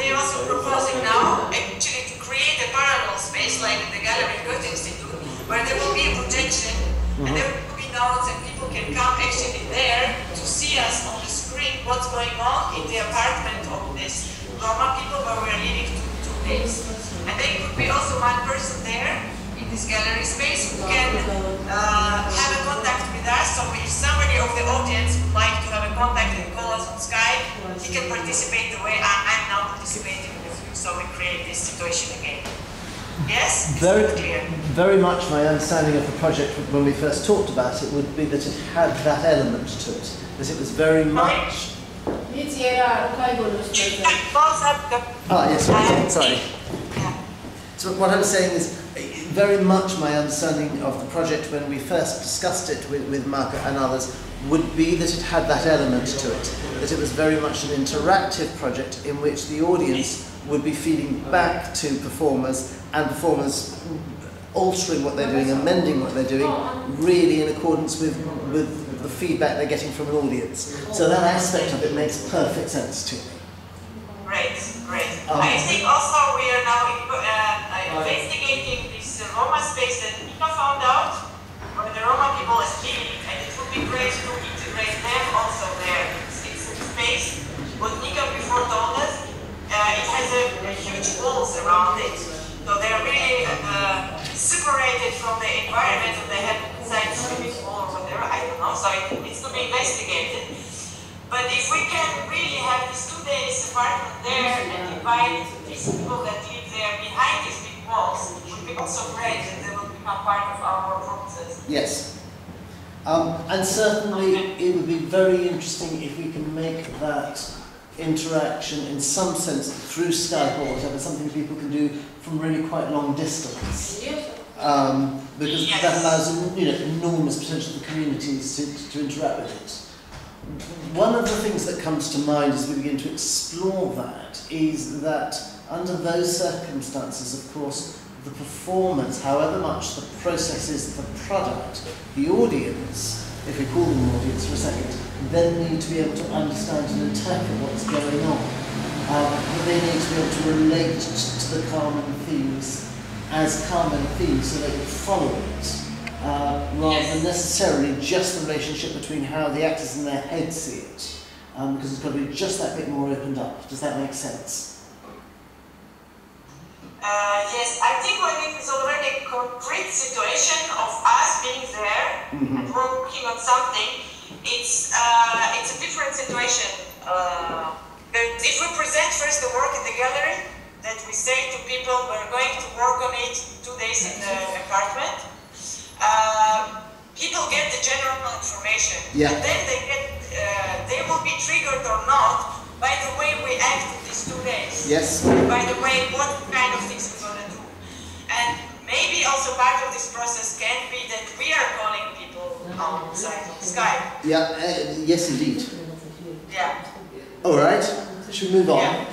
we are also proposing now actually to create a parallel space like in the gallery Goethe Institute, where there will be a projection and there will be notes and people can come actually there to see us on the screen what's going on in the apartment of this Roma people where we are living 2 days. And there could be also one person there in this gallery space who can have a contact with us. So if somebody of the audience would like to have a contact and call us on Skype, he can participate the way I'm now participating with you. So we create this situation again. Yes? Very much my understanding of the project when we first talked about it would be that it had that element to it. That it was very much... yes, sorry. So what I'm saying is, very much my understanding of the project when we first discussed it with Marco and others would be that it had that element to it. That it was very much an interactive project in which the audience would be feeding back to performers and performers altering what they're doing, amending what they're doing, really in accordance with the feedback they're getting from an audience. So that aspect of it makes perfect sense to me. Great. I think also we are now investigating this Roma space that Nika found out, where the Roma people are living, and it would be great to integrate them also there. It's a space, what Nika before told us, it has a huge walls around it, so they are really separated from the environment that they have inside the swimming pool or whatever, I don't know, so it needs to be investigated. But if we can really have these 2 days apartment there and invite these people that live there behind these big walls, it would be also great and they will become part of our process. Yes. And certainly it would be very interesting if we can make that interaction in some sense through Skype or whatever, something people can do from really quite long distance. Because that allows enormous potential for communities to interact with it. One of the things that comes to mind as we begin to explore that is that under those circumstances, of course, the performance, however much the process is the product, the audience, if we call them an audience for a second, then need to be able to understand and interpret what's going on. They need to be able to relate to the Carmen themes as Carmen themes so they can follow it. Rather than necessarily just the relationship between how the actors in their head see it, because it's got to be just that bit more opened up. Does that make sense? Yes, I think when it is already a concrete situation of us being there and working on something, it's a different situation. If we present first the work in the gallery, that we say to people we're going to work on it 2 days in the apartment, people get the general information, and then they will be triggered or not by the way we act in these 2 days. Yes. By the way, what kind of things we're going to do. And maybe also part of this process can be that we are calling people on Skype. Yeah, yes indeed. Yeah. All right, should we move on? Yeah.